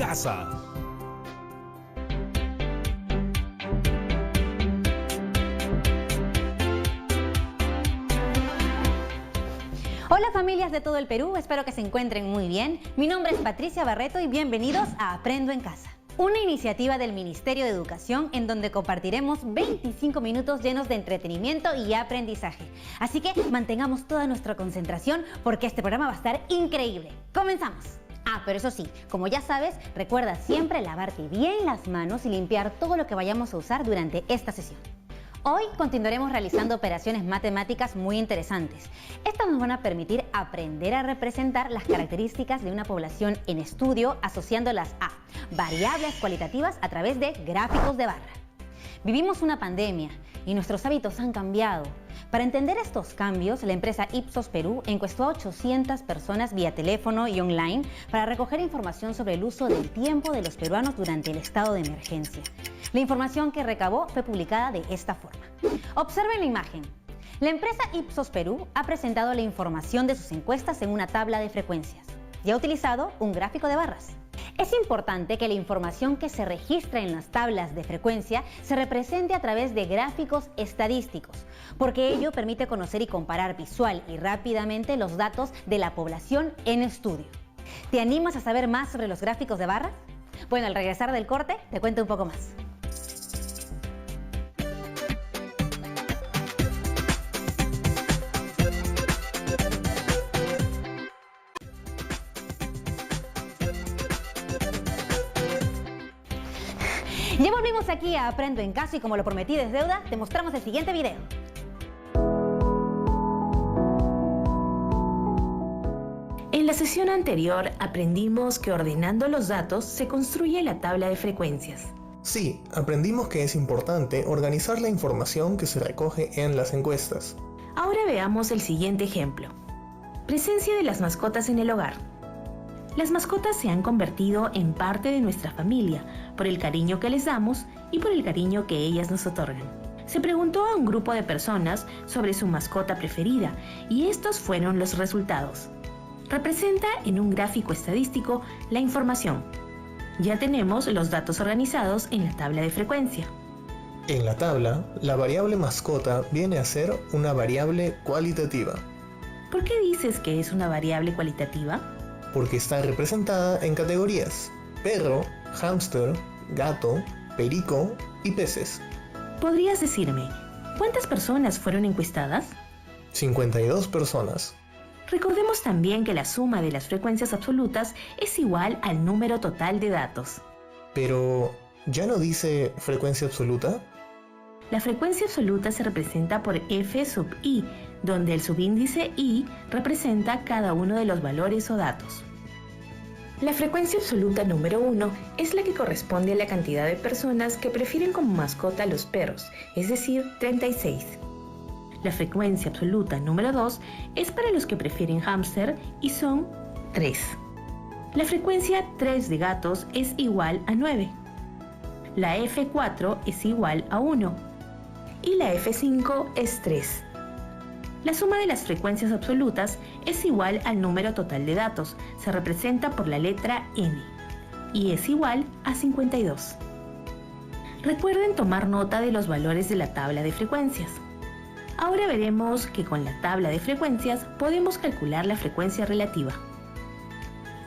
casa. Hola familias de todo el Perú, espero que se encuentren muy bien. Mi nombre es Patricia Barreto y bienvenidos a Aprendo en Casa, una iniciativa del Ministerio de Educación en donde compartiremos 25 minutos llenos de entretenimiento y aprendizaje. Así que mantengamos toda nuestra concentración porque este programa va a estar increíble. ¡Comenzamos! Pero eso sí, como ya sabes, recuerda siempre lavarte bien las manos y limpiar todo lo que vayamos a usar durante esta sesión. Hoy continuaremos realizando operaciones matemáticas muy interesantes. Estas nos van a permitir aprender a representar las características de una población en estudio asociándolas a variables cualitativas a través de gráficos de barra. Vivimos una pandemia y nuestros hábitos han cambiado. Para entender estos cambios, la empresa Ipsos Perú encuestó a 800 personas vía teléfono y online para recoger información sobre el uso del tiempo de los peruanos durante el estado de emergencia. La información que recabó fue publicada de esta forma. Observen la imagen. La empresa Ipsos Perú ha presentado la información de sus encuestas en una tabla de frecuencias y ha utilizado un gráfico de barras. Es importante que la información que se registra en las tablas de frecuencia se represente a través de gráficos estadísticos, porque ello permite conocer y comparar visual y rápidamente los datos de la población en estudio. ¿Te animas a saber más sobre los gráficos de barras? Bueno, al regresar del corte te cuento un poco más. Ya volvimos aquí a Aprendo en Casa y como lo prometí es deuda, te mostramos el siguiente video. En la sesión anterior aprendimos que ordenando los datos se construye la tabla de frecuencias. Sí, aprendimos que es importante organizar la información que se recoge en las encuestas. Ahora veamos el siguiente ejemplo. Presencia de las mascotas en el hogar. Las mascotas se han convertido en parte de nuestra familia por el cariño que les damos y por el cariño que ellas nos otorgan. Se preguntó a un grupo de personas sobre su mascota preferida y estos fueron los resultados. Representa en un gráfico estadístico la información. Ya tenemos los datos organizados en la tabla de frecuencia. En la tabla, la variable mascota viene a ser una variable cualitativa. ¿Por qué dices que es una variable cualitativa? Porque está representada en categorías: perro, hámster, gato, perico y peces. ¿Podrías decirme cuántas personas fueron encuestadas? 52 personas. Recordemos también que la suma de las frecuencias absolutas es igual al número total de datos. Pero, ¿ya no dice frecuencia absoluta? La frecuencia absoluta se representa por f sub i, donde el subíndice i representa cada uno de los valores o datos. La frecuencia absoluta número 1 es la que corresponde a la cantidad de personas que prefieren como mascota a los perros, es decir, 36. La frecuencia absoluta número 2 es para los que prefieren hámster y son 3. La frecuencia 3 de gatos es igual a 9. La F4 es igual a 1. Y la F5 es 3. La suma de las frecuencias absolutas es igual al número total de datos, se representa por la letra N, y es igual a 52. Recuerden tomar nota de los valores de la tabla de frecuencias. Ahora veremos que con la tabla de frecuencias podemos calcular la frecuencia relativa.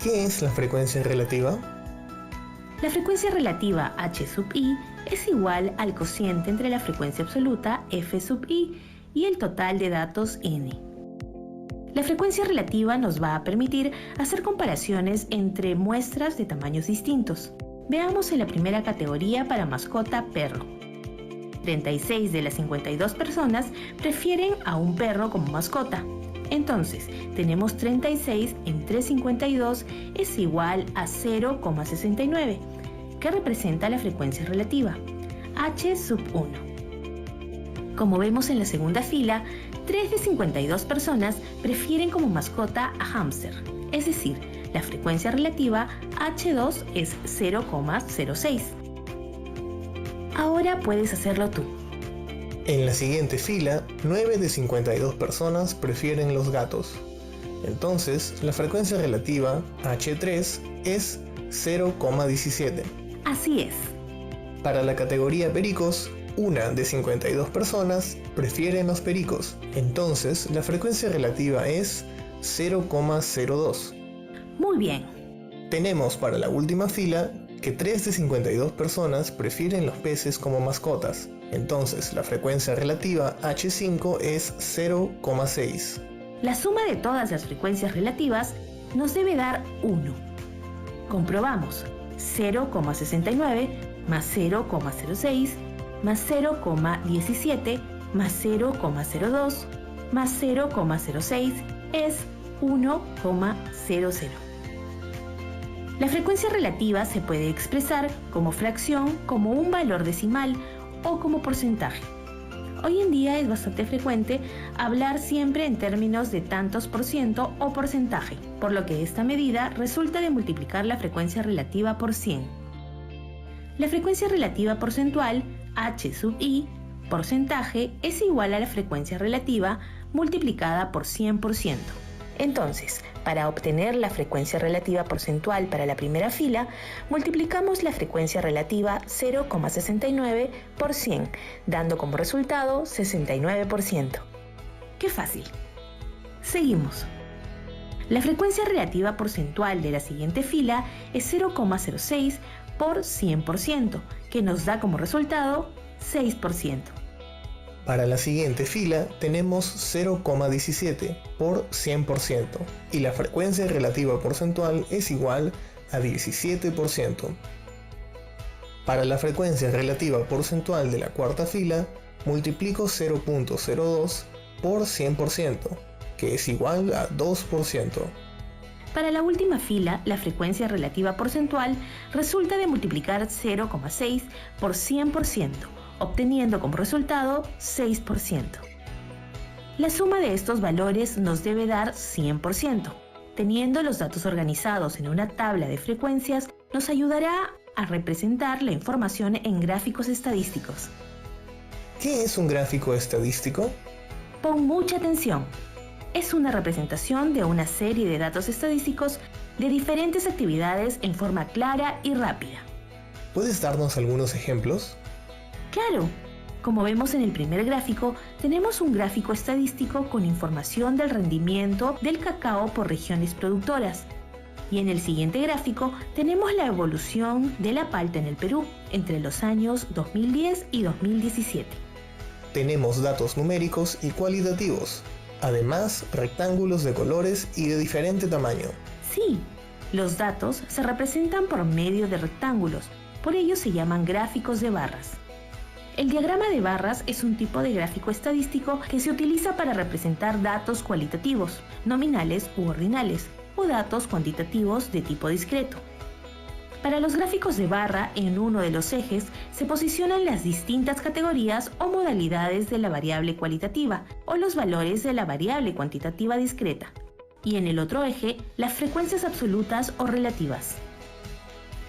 ¿Qué es la frecuencia relativa? La frecuencia relativa h sub i es igual al cociente entre la frecuencia absoluta f sub i y el total de datos n. La frecuencia relativa nos va a permitir hacer comparaciones entre muestras de tamaños distintos. Veamos en la primera categoría para mascota perro. 36 de las 52 personas prefieren a un perro como mascota. Entonces, tenemos 36 entre 52 es igual a 0,69, que representa la frecuencia relativa, h sub 1. Como vemos en la segunda fila, 3 de 52 personas prefieren como mascota a hámster, es decir, la frecuencia relativa h2 es 0,06. Ahora puedes hacerlo tú. En la siguiente fila, 9 de 52 personas prefieren los gatos. Entonces, la frecuencia relativa H3 es 0,17. Así es. Para la categoría pericos, una de 52 personas prefieren los pericos. Entonces, la frecuencia relativa es 0,02. Muy bien. Tenemos para la última fila que 3 de 52 personas prefieren los peces como mascotas. Entonces, la frecuencia relativa H5 es 0,6. La suma de todas las frecuencias relativas nos debe dar 1. Comprobamos. 0,69 más 0,06 más 0,17 más 0,02 más 0,06 es 1,00. La frecuencia relativa se puede expresar como fracción, como un valor decimal o como porcentaje. Hoy en día es bastante frecuente hablar siempre en términos de tantos por ciento o porcentaje, por lo que esta medida resulta de multiplicar la frecuencia relativa por 100. La frecuencia relativa porcentual, H sub i, porcentaje, es igual a la frecuencia relativa multiplicada por 100%. Entonces, para obtener la frecuencia relativa porcentual para la primera fila, multiplicamos la frecuencia relativa 0,69 por 100, dando como resultado 69%. ¡Qué fácil! Seguimos. La frecuencia relativa porcentual de la siguiente fila es 0,06 por 100%, que nos da como resultado 6%. Para la siguiente fila tenemos 0,17 por 100% y la frecuencia relativa porcentual es igual a 17%. Para la frecuencia relativa porcentual de la cuarta fila multiplico 0,02 por 100%, que es igual a 2%. Para la última fila, la frecuencia relativa porcentual resulta de multiplicar 0,6 por 100%, obteniendo como resultado 6%. La suma de estos valores nos debe dar 100%. Teniendo los datos organizados en una tabla de frecuencias, nos ayudará a representar la información en gráficos estadísticos. ¿Qué es un gráfico estadístico? Pon mucha atención. Es una representación de una serie de datos estadísticos de diferentes actividades en forma clara y rápida. ¿Puedes darnos algunos ejemplos? Claro, como vemos en el primer gráfico, tenemos un gráfico estadístico con información del rendimiento del cacao por regiones productoras. Y en el siguiente gráfico tenemos la evolución de la palta en el Perú entre los años 2010 y 2017. Tenemos datos numéricos y cualitativos, además rectángulos de colores y de diferente tamaño. Sí, los datos se representan por medio de rectángulos, por ello se llaman gráficos de barras. El diagrama de barras es un tipo de gráfico estadístico que se utiliza para representar datos cualitativos, nominales u ordinales, o datos cuantitativos de tipo discreto. Para los gráficos de barra, en uno de los ejes se posicionan las distintas categorías o modalidades de la variable cualitativa o los valores de la variable cuantitativa discreta, y en el otro eje las frecuencias absolutas o relativas.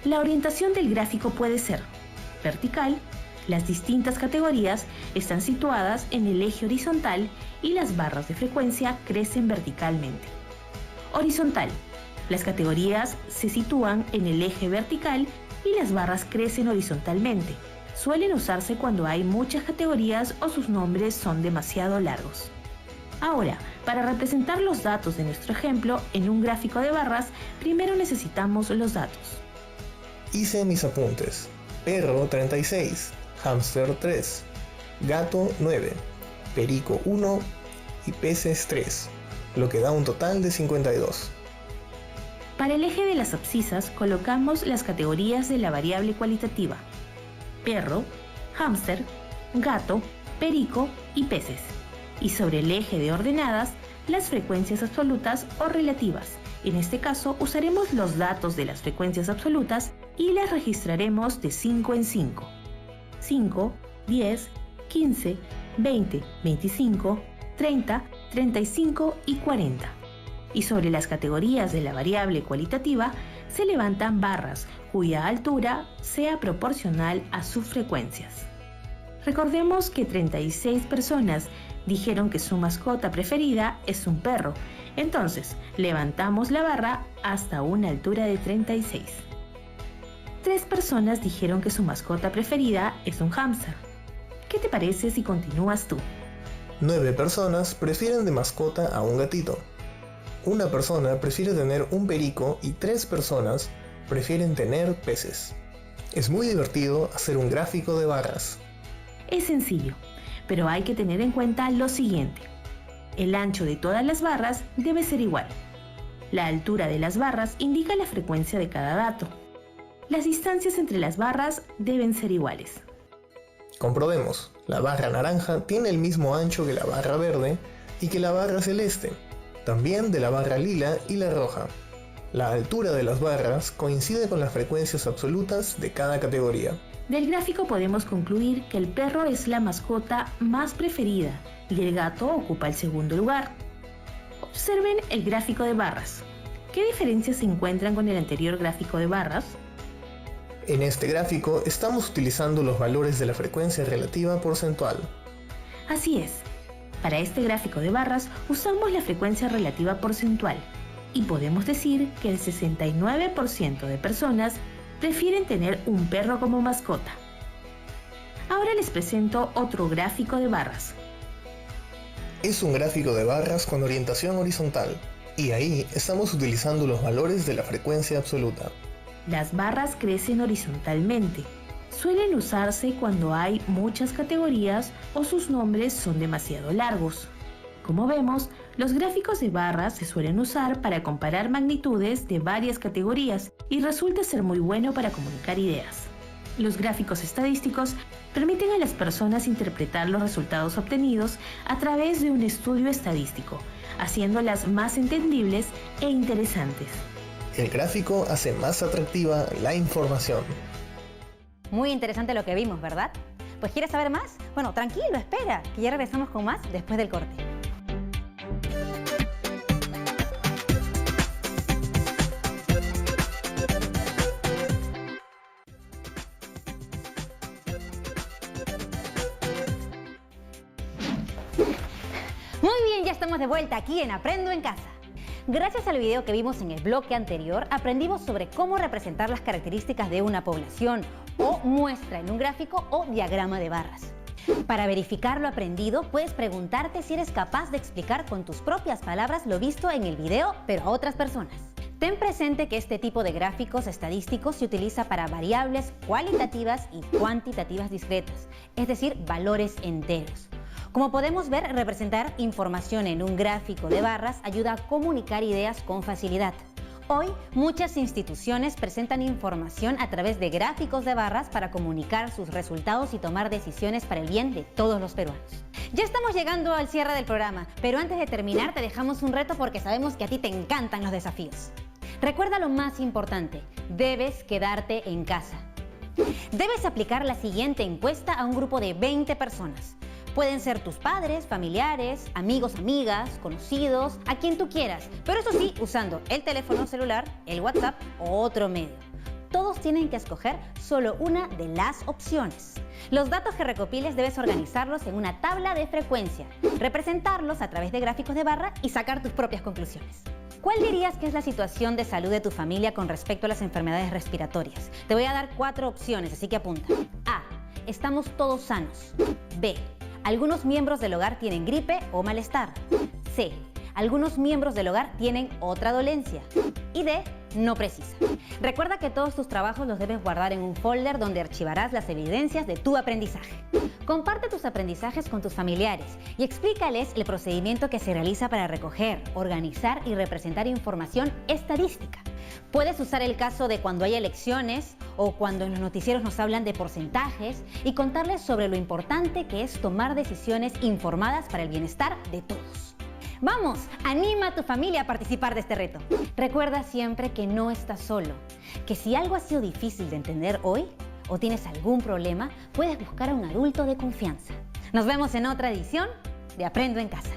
La orientación del gráfico puede ser vertical. Las distintas categorías están situadas en el eje horizontal y las barras de frecuencia crecen verticalmente. Horizontal. Las categorías se sitúan en el eje vertical y las barras crecen horizontalmente. Suelen usarse cuando hay muchas categorías o sus nombres son demasiado largos. Ahora, para representar los datos de nuestro ejemplo en un gráfico de barras, primero necesitamos los datos. Hice mis apuntes. Perro 36, hámster 3, gato 9, perico 1 y peces 3, lo que da un total de 52. Para el eje de las abscisas colocamos las categorías de la variable cualitativa: perro, hámster, gato, perico y peces. Y sobre el eje de ordenadas, las frecuencias absolutas o relativas. En este caso usaremos los datos de las frecuencias absolutas y las registraremos de 5 en 5. 5, 10, 15, 20, 25, 30, 35 y 40. Y sobre las categorías de la variable cualitativa se levantan barras cuya altura sea proporcional a sus frecuencias. Recordemos que 36 personas dijeron que su mascota preferida es un perro, Entonces, levantamos la barra hasta una altura de 36. 3 personas dijeron que su mascota preferida es un hámster. ¿Qué te parece si continúas tú? 9 personas prefieren de mascota a un gatito. Una persona prefiere tener un perico y 3 personas prefieren tener peces. Es muy divertido hacer un gráfico de barras. Es sencillo, pero hay que tener en cuenta lo siguiente. El ancho de todas las barras debe ser igual. La altura de las barras indica la frecuencia de cada dato. Las distancias entre las barras deben ser iguales. Comprobemos, la barra naranja tiene el mismo ancho que la barra verde y que la barra celeste, también de la barra lila y la roja. La altura de las barras coincide con las frecuencias absolutas de cada categoría. Del gráfico podemos concluir que el perro es la mascota más preferida y el gato ocupa el segundo lugar. Observen el gráfico de barras. ¿Qué diferencias se encuentran con el anterior gráfico de barras? En este gráfico estamos utilizando los valores de la frecuencia relativa porcentual. Así es. Para este gráfico de barras usamos la frecuencia relativa porcentual y podemos decir que el 69% de personas prefieren tener un perro como mascota. Ahora les presento otro gráfico de barras. Es un gráfico de barras con orientación horizontal y ahí estamos utilizando los valores de la frecuencia absoluta. Las barras crecen horizontalmente. Suelen usarse cuando hay muchas categorías o sus nombres son demasiado largos. Como vemos, los gráficos de barras se suelen usar para comparar magnitudes de varias categorías y resulta ser muy bueno para comunicar ideas. Los gráficos estadísticos permiten a las personas interpretar los resultados obtenidos a través de un estudio estadístico, haciéndolas más entendibles e interesantes. El gráfico hace más atractiva la información. Muy interesante lo que vimos, ¿verdad? Pues ¿quieres saber más? Bueno, tranquilo, espera, que ya regresamos con más después del corte. Muy bien, ya estamos de vuelta aquí en Aprendo en Casa. Gracias al video que vimos en el bloque anterior, aprendimos sobre cómo representar las características de una población o muestra en un gráfico o diagrama de barras. Para verificar lo aprendido, puedes preguntarte si eres capaz de explicar con tus propias palabras lo visto en el video, pero a otras personas. Ten presente que este tipo de gráficos estadísticos se utiliza para variables cualitativas y cuantitativas discretas, es decir, valores enteros. Como podemos ver, representar información en un gráfico de barras ayuda a comunicar ideas con facilidad. Hoy, muchas instituciones presentan información a través de gráficos de barras para comunicar sus resultados y tomar decisiones para el bien de todos los peruanos. Ya estamos llegando al cierre del programa, pero antes de terminar te dejamos un reto porque sabemos que a ti te encantan los desafíos. Recuerda lo más importante, debes quedarte en casa. Debes aplicar la siguiente encuesta a un grupo de 20 personas. Pueden ser tus padres, familiares, amigos, amigas, conocidos, a quien tú quieras, pero eso sí, usando el teléfono celular, el WhatsApp o otro medio. Todos tienen que escoger solo una de las opciones. Los datos que recopiles debes organizarlos en una tabla de frecuencia, representarlos a través de gráficos de barra y sacar tus propias conclusiones. ¿Cuál dirías que es la situación de salud de tu familia con respecto a las enfermedades respiratorias? Te voy a dar 4 opciones, así que apunta. A. Estamos todos sanos. B. Algunos miembros del hogar tienen gripe o malestar. C. Algunos miembros del hogar tienen otra dolencia. Y D. No precisa. Recuerda que todos tus trabajos los debes guardar en un folder donde archivarás las evidencias de tu aprendizaje. Comparte tus aprendizajes con tus familiares y explícales el procedimiento que se realiza para recoger, organizar y representar información estadística. Puedes usar el caso de cuando hay elecciones o cuando en los noticieros nos hablan de porcentajes y contarles sobre lo importante que es tomar decisiones informadas para el bienestar de todos. ¡Vamos! Anima a tu familia a participar de este reto. Recuerda siempre que no estás solo, que si algo ha sido difícil de entender hoy o tienes algún problema, puedes buscar a un adulto de confianza. Nos vemos en otra edición de Aprendo en Casa.